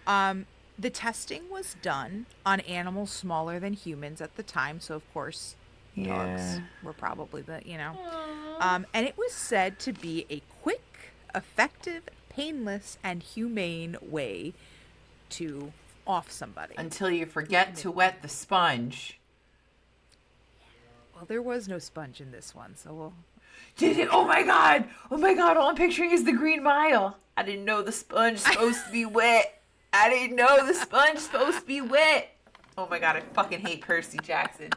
The testing was done on animals smaller than humans at the time, so of course dogs were probably and it was said to be a quick, effective, painless, and humane way to off somebody. Until you forget to wet the sponge. Well, there was no sponge in this one, so we'll... Did it? Oh my God! Oh my God! All I'm picturing is the Green Mile. I didn't know the sponge supposed to be wet. I didn't know the sponge supposed to be wet. Oh my God! I fucking hate Percy Jackson.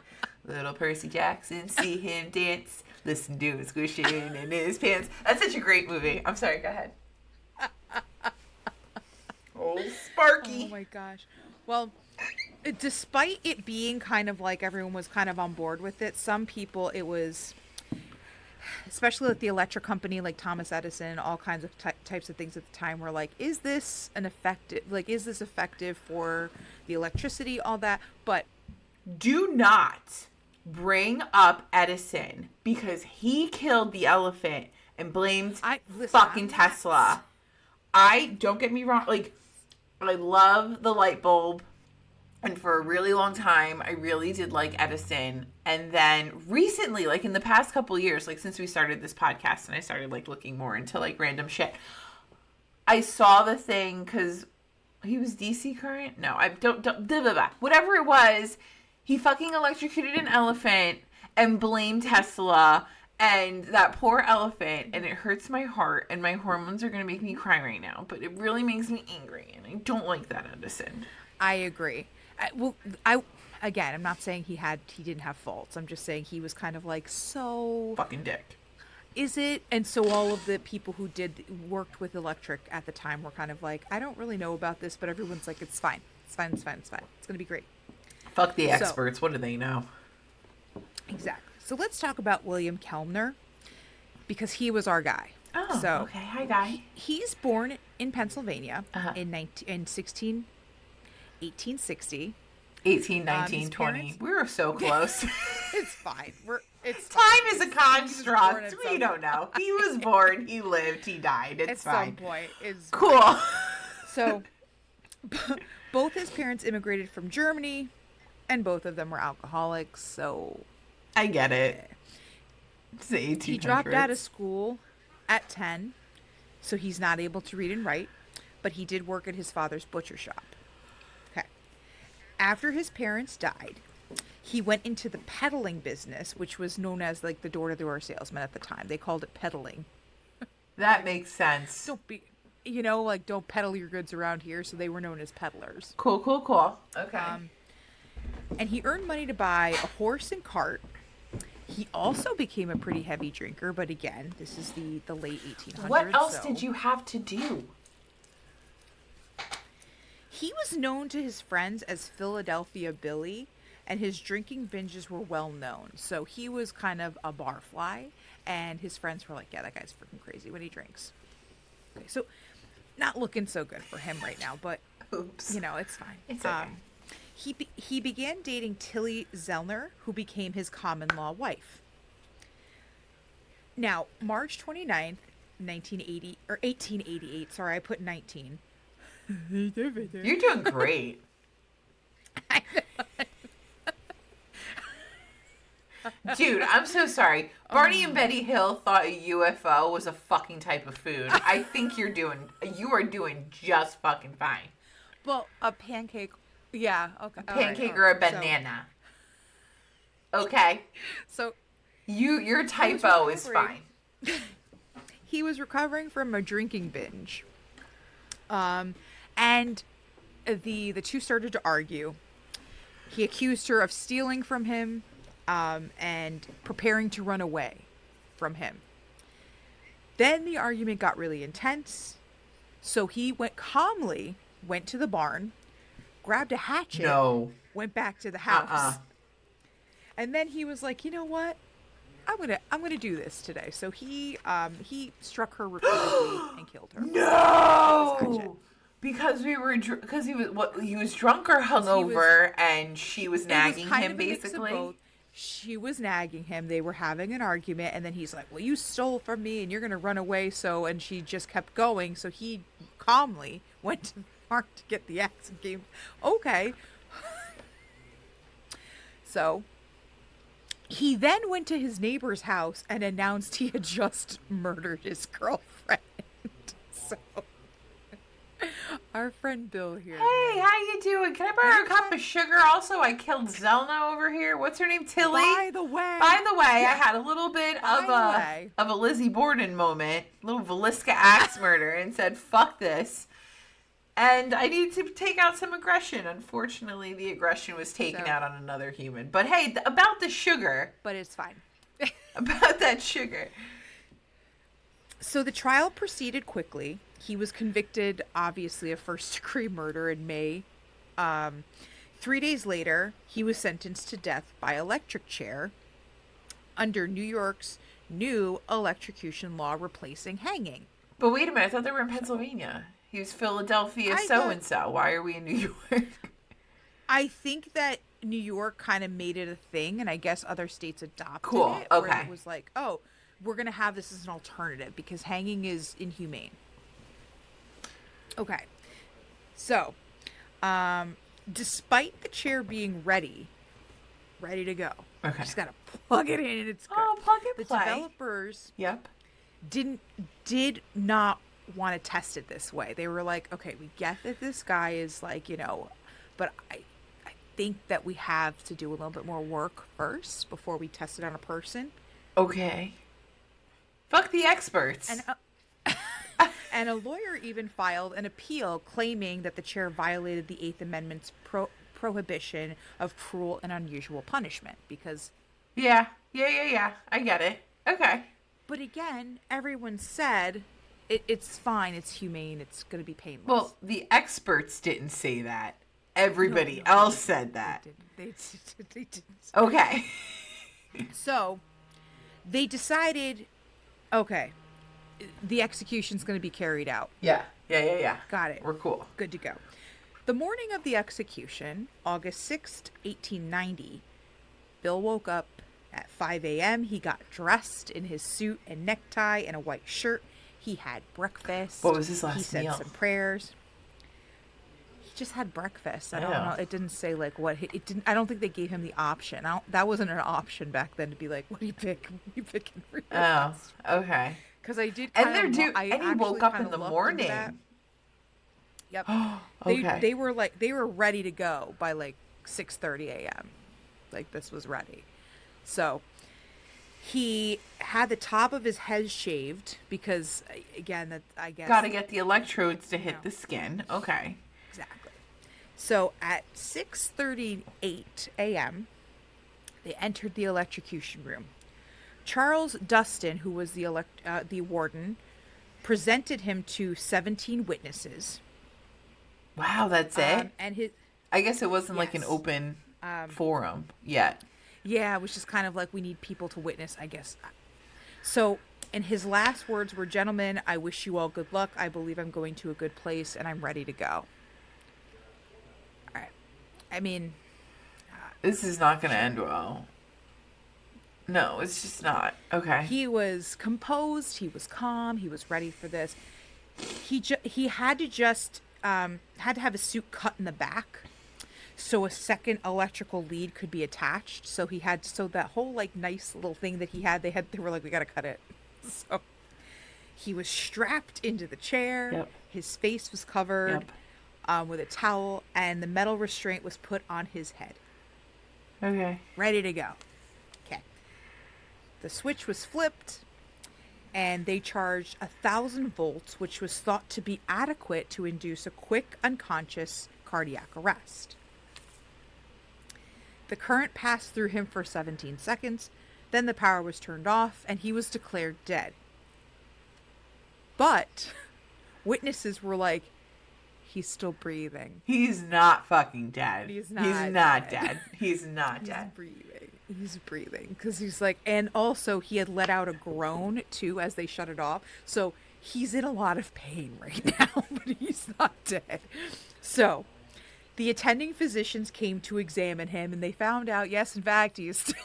Little Percy Jackson, see him dance. Listen to him squishing in his pants. That's such a great movie. I'm sorry. Go ahead. Ole Sparky. Oh my gosh. Well, despite it being kind of like everyone was kind of on board with it, some people it was, especially like the electric company, like Thomas Edison, all kinds of types of things at the time were like, is this effective for the electricity, all that? But do not bring up Edison because he killed the elephant and blamed fucking Tesla. Don't get me wrong, like, I love the light bulb, and for a really long time, I really did like Edison, and then recently, like, in the past couple years, like, since we started this podcast, and I started, like, looking more into, like, random shit, I saw the thing, because he was DC current? No, I don't, blah, blah, blah. Whatever it was, he fucking electrocuted an elephant, and blamed Tesla, and that poor elephant, and it hurts my heart, and my hormones are going to make me cry right now, but it really makes me angry, and I don't like that, Edison. I agree. Again, I'm not saying he didn't have faults. I'm just saying he was kind of like, so... Fucking dick. Is it? And so all of the people who worked with electric at the time were kind of like, I don't really know about this, but everyone's like, it's fine. It's fine, it's fine, it's fine. It's going to be great. Fuck the experts. What do they know? Exactly. So let's talk about Wiliam Kemmler, because he was our guy. Oh, so okay. Hi, guy. He's born in Pennsylvania in 1860. 18, 19, 20. We were so close. It's fine. Time is a construct. We don't know. He was born, he lived, he died. It's fine. At some point. It's cool. So, both his parents immigrated from Germany, and both of them were alcoholics, so... I get it. It's the 1800s. He dropped out of school at 10, so he's not able to read and write, but he did work at his father's butcher shop. Okay. After his parents died, he went into the peddling business, which was known as like the door-to-door salesman at the time. They called it peddling. That makes sense. Don't peddle your goods around here, so they were known as peddlers. Cool. Okay. And he earned money to buy a horse and cart, He also became a pretty heavy drinker, but again, this is the late 1800s. What else did you have to do? He was known to his friends as Philadelphia Billy, and his drinking binges were well known. So he was kind of a barfly, and his friends were like, yeah, that guy's freaking crazy when he drinks. Okay, so not looking so good for him right now, but Oops. you know, it's fine. It's okay. He began dating Tilly Zellner, who became his common-law wife. Now, March 29th, 1888, sorry, I put 19. You're doing great. I know. Dude, I'm so sorry. Barney and Betty Hill thought a UFO was a fucking type of food. I think you are doing just fucking fine. Well, a pancake, yeah, okay. A pancake or a banana. Okay. So your typo is fine. He was recovering from a drinking binge. And the two started to argue. He accused her of stealing from him, and preparing to run away from him. Then the argument got really intense. So he went to the barn, grabbed a hatchet, went back to the house. And then he was like, you know what? I'm gonna do this today. So he struck her repeatedly and killed her. No, because he was drunk or hungover, and she was nagging him basically. She was nagging him. They were having an argument, and then he's like, well, you stole from me and you're gonna run away. So, and she just kept going. So he calmly went to the park to get the axe and came. Okay. So he then went to his neighbor's house and announced he had just murdered his girlfriend. So our friend Bill here. Hey, how you doing? Can I borrow a cup of sugar? Also, I killed Zelna over here. What's her name? Tilly. By the way, I had a little bit of a Lizzie Borden moment, little Velisca axe murder, and said, "Fuck this." And I need to take out some aggression. Unfortunately, the aggression was taken out on another human. But hey, about the sugar. But it's fine. About that sugar. So the trial proceeded quickly. He was convicted, obviously, of first-degree murder in May. 3 days later, he was sentenced to death by electric chair under New York's new electrocution law replacing hanging. But wait a minute. I thought they were in Pennsylvania. He was Philadelphia so-and-so. Why are we in New York? I think that New York kind of made it a thing, and I guess other states adopted it. Okay. Where it was like, oh, we're going to have this as an alternative because hanging is inhumane. Okay. So, despite the chair being ready to go. Okay. Just got to plug it in and it's good. Oh, plug and play. The developers did not want to test it this way. They were like, okay, we get that this guy is like, but I think that we have to do a little bit more work first before we test it on a person. Okay. Fuck the experts. And a lawyer even filed an appeal claiming that the chair violated the Eighth Amendment's prohibition of cruel and unusual punishment because... Yeah. I get it. Okay. But again, everyone said... It's fine. It's humane. It's going to be painless. Well, the experts didn't say that. Everybody else said that. They didn't. Okay. So, they decided, okay, the execution's going to be carried out. Yeah. Got it. We're cool. Good to go. The morning of the execution, August 6th, 1890, Bill woke up at 5 a.m. He got dressed in his suit and necktie and a white shirt. He had breakfast. What was his last meal? He said some prayers. He just had breakfast. I don't know. It didn't say like what it didn't. I don't think they gave him the option. That wasn't an option back then to be like, what do you pick? What are you picking for your breakfast? Okay. Because I did. And he woke up in the morning. Yep. Okay. They were ready to go by like 6:30 a.m. Like this was ready. So. He had the top of his head shaved because, again, that I guess... Got to get the electrodes to hit the skin. Okay. Exactly. So, at 6:38 a.m., They entered the electrocution room. Charles Dustin, who was the warden, presented him to 17 witnesses. Wow, that's it? And his I guess it wasn't like an Yes. open forum yet. Yeah, which is kind of like we need people to witness, I guess. So, and his last words were, "Gentlemen, I wish you all good luck. I believe I'm going to a good place and I'm ready to go." All right. I mean, This is not going to end well. No, it's just not. Okay. he was composed, he was calm, he was ready for this. He had to just had to have his suit cut in the back so a second electrical lead could be attached. So that whole like nice little thing that they were like, we got to cut it. So he was strapped into the chair. Yep. His face was covered with a towel, and the metal restraint was put on his head. Okay. Ready to go. Okay. The switch was flipped, and they charged 1,000 volts, which was thought to be adequate to induce a quick, unconscious cardiac arrest. The current passed through him for 17 seconds. Then the power was turned off, and he was declared dead. But witnesses were like, he's still breathing. He's not fucking dead. He's not dead. He's not dead. He's breathing. Because he's like, and also he had let out a groan too as they shut it off. So he's in a lot of pain right now, but he's not dead. So the attending physicians came to examine him, and they found out, yes, in fact, he is still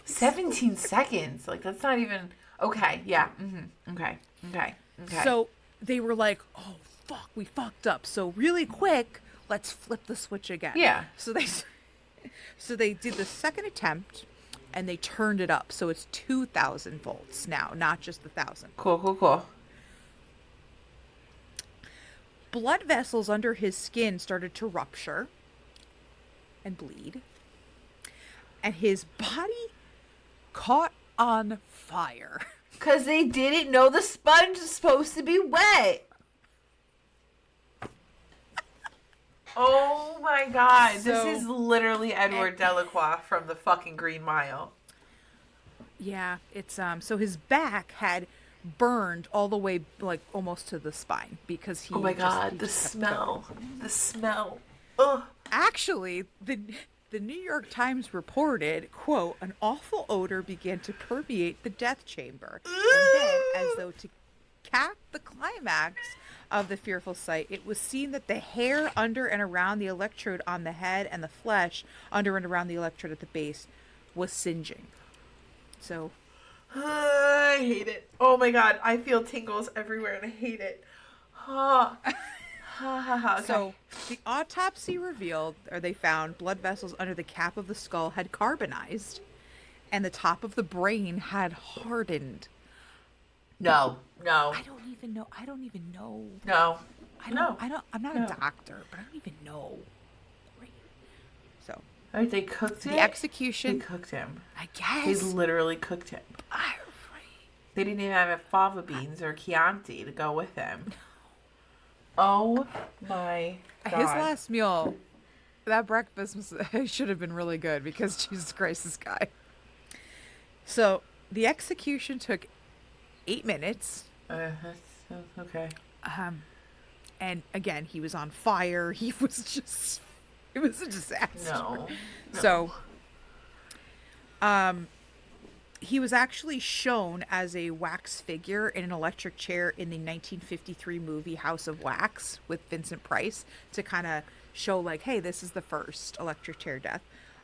17 seconds. Like, that's not even... Okay, yeah. Mm-hmm. Okay. So they were like, oh, fuck, we fucked up. So really quick, let's flip the switch again. Yeah. So they did the second attempt, and they turned it up. So it's 2,000 volts now, not just 1,000. Cool. Blood vessels under his skin started to rupture and bleed. And his body caught on fire. Because they didn't know the sponge is supposed to be wet. Oh my god. This is literally Edward Delacroix from the fucking Green Mile. Yeah, it's so his back had burned all the way like almost to the spine because he... Oh my god, the smell. The smell. Ugh. Actually, the New York Times reported, quote, an awful odor began to permeate the death chamber. And then, as though to cap the climax of the fearful sight, it was seen that the hair under and around the electrode on the head and the flesh under and around the electrode at the base was singeing. So... I hate it. Oh my god, I feel tingles everywhere and I hate it. Okay. So the autopsy revealed, or they found, blood vessels under the cap of the skull had carbonized, and the top of the brain had hardened. No. I don't even know. No. I'm not a doctor, but I don't even know. Right. So. All right, they cooked it. The execution. They cooked him. I guess. They literally cooked him. They didn't even have fava beans or Chianti to go with him. Oh my god. His last meal, that breakfast should have been really good because Jesus Christ, this guy. So the execution took 8 minutes. Okay. And again, he was on fire. It was a disaster. No. So, he was actually shown as a wax figure in an electric chair in the 1953 movie House of Wax with Vincent Price to kind of show like, hey, this is the first electric chair death.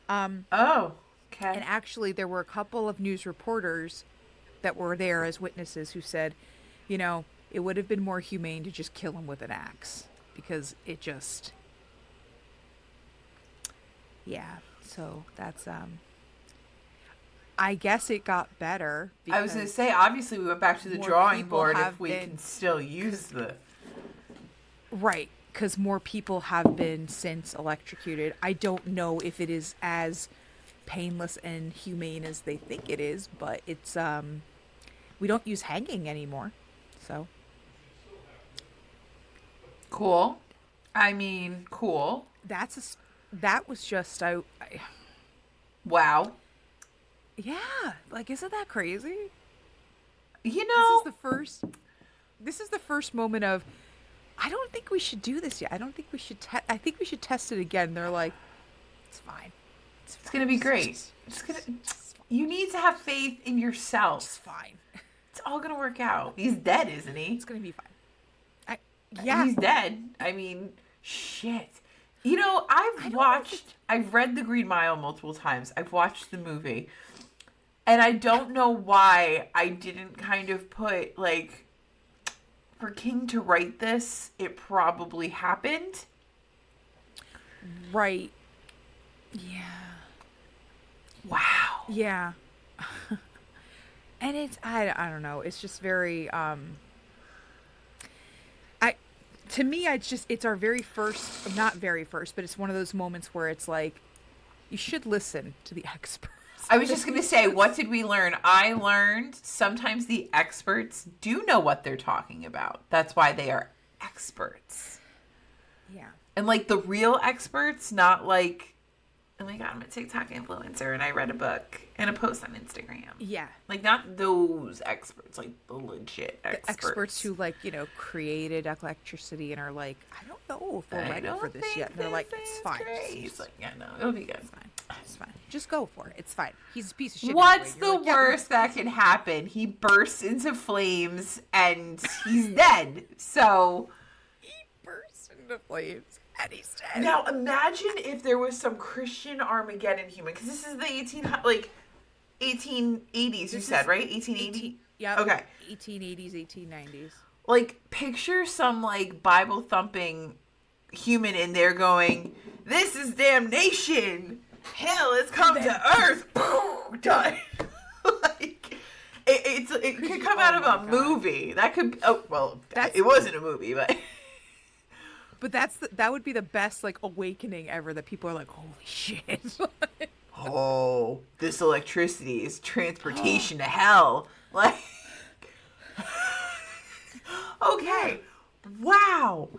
Oh, okay. And actually there were a couple of news reporters that were there as witnesses who said, you know, it would have been more humane to just kill him with an axe because it just... Yeah, so that's... I guess it got better. I was going to say, obviously we went back to the drawing board if we can still use the... Right, because more people have been since electrocuted. I don't know if it is as painless and humane as they think it is, but it's... we don't use hanging anymore, so... Cool. I mean, cool. That was just... Wow. Yeah, like, isn't that crazy? You know, This is the first moment of, I don't think we should do this yet. I don't think we should. I think we should test it again. They're like, it's fine. it's gonna be great. You need to have faith in yourself. It's fine. It's all gonna work out. He's dead, isn't he? It's gonna be fine. Yeah, he's dead. I mean, shit. You know, I've read The Green Mile multiple times. I've watched the movie. And I don't know why I didn't kind of put, like, for King to write this, it probably happened. Right. Yeah. Wow. Yeah. And it's, I don't know. It's just very, to me, it's our very first, not very first, but it's one of those moments where it's like, you should listen to the experts. I was just going to say, what did we learn? I learned sometimes the experts do know what they're talking about. That's why they are experts. Yeah. And like the real experts, not like, oh my God, I'm a TikTok influencer and I read a book and a post on Instagram. Yeah. Like not those experts, like the legit experts. The experts who, like, you know, created electricity and are like, I don't know if we're ready for this yet. And they're like, it's fine. He's like, yeah, no, it'll be good. It's fine. It's fine. Just go for it. It's fine. He's a piece of shit. What's the worst that can happen? He bursts into flames and he's dead. So he bursts into flames and he's dead. Now imagine if there was some Christian Armageddon human, because this is the 1880s. You said right, 1880. Yeah. Okay. 1880s, 1890s. Like picture some like Bible thumping human in there going, "This is damnation. Hell has come to earth." Done. Like it could come out of a movie. That could. Oh well, it wasn't a movie, but. But that would be the best like awakening ever. That people are like, "Holy shit!" Oh, this electricity is transportation to hell. Like, okay, wow.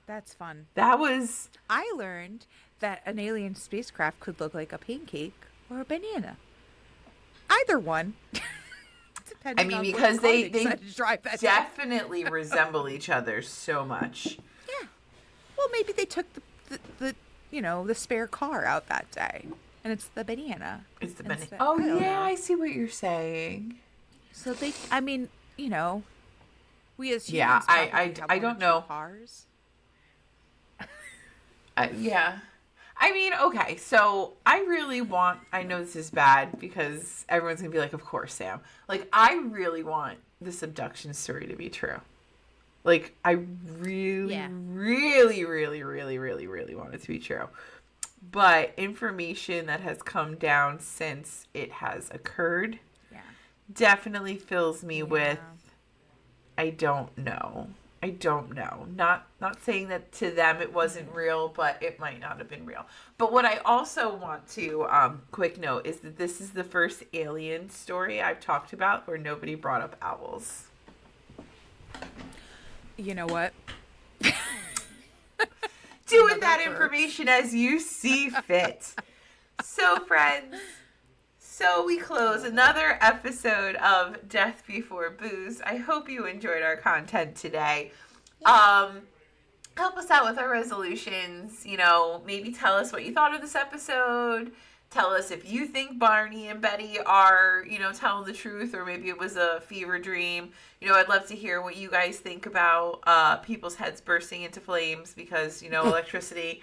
That's fun. That was. I learned that an alien spacecraft could look like a pancake or a banana. Either one. I mean, because they definitely resemble each other so much. Yeah. Well, maybe they took the the spare car out that day, and it's the banana. It's the banana. Oh yeah, I see what you're saying. So we as humans. Yeah, I don't know. Cars. Yeah. I mean, okay, so I know this is bad because everyone's going to be like, of course, Sam. Like, I really want this abduction story to be true. Like, I really, really, really, really, really, really want it to be true. But information that has come down since it has occurred definitely fills me with, I don't know. Not saying that to them it wasn't real, but it might not have been real. But what I also want to quick note is that this is the first alien story I've talked about where nobody brought up owls. You know what? Do with that information as you see fit. So, friends, so we close another episode of Death Before Booze. I hope you enjoyed our content today. Help us out with our resolutions. Maybe tell us what you thought of this episode. Tell us if you think Barney and Betty are, telling the truth, or maybe it was a fever dream. I'd love to hear what you guys think about people's heads bursting into flames because, electricity.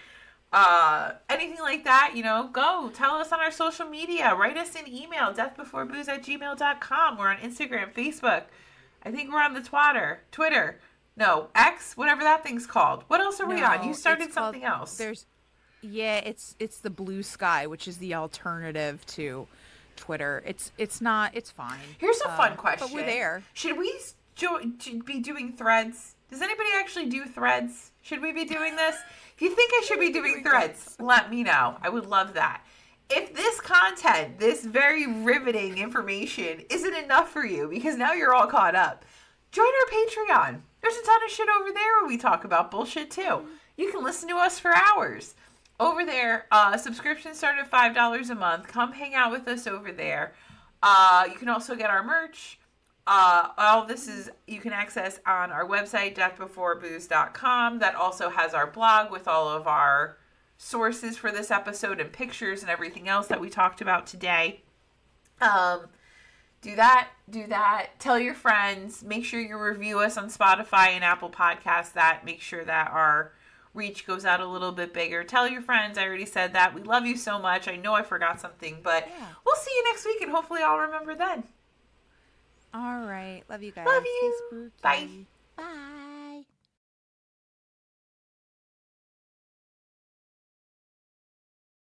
Anything like that, go tell us on our social media. Write us an email, deathbeforebooze@gmail.com. We're on Instagram, Facebook. I think we're on the Twitter. No, X, whatever that thing's called. What else are we on? You started something else. It's the Blue Sky, which is the alternative to Twitter. It's fine. Here's a fun question. But we're there. Should we be doing threads? Does anybody actually do threads? Should we be doing this? If you think I should be doing threads, let me know. I would love that. If this content, this very riveting information isn't enough for you because now you're all caught up, join our Patreon. There's a ton of shit over there where we talk about bullshit too. You can listen to us for hours. over there, subscriptions start at $5 a month. Come hang out with us over there. You can also get our merch. All this is you can access on our website, deathbeforebooze.com. That also has our blog with all of our sources for this episode and pictures and everything else that we talked about today. Do that. Tell your friends. Make sure you review us on Spotify and Apple Podcasts. Make sure that our reach goes out a little bit bigger. Tell your friends. I already said that. We love you so much. I know I forgot something, but we'll see you next week, and hopefully I'll remember then. All right. Love you guys. Love you. Stay spooky. Bye. Bye.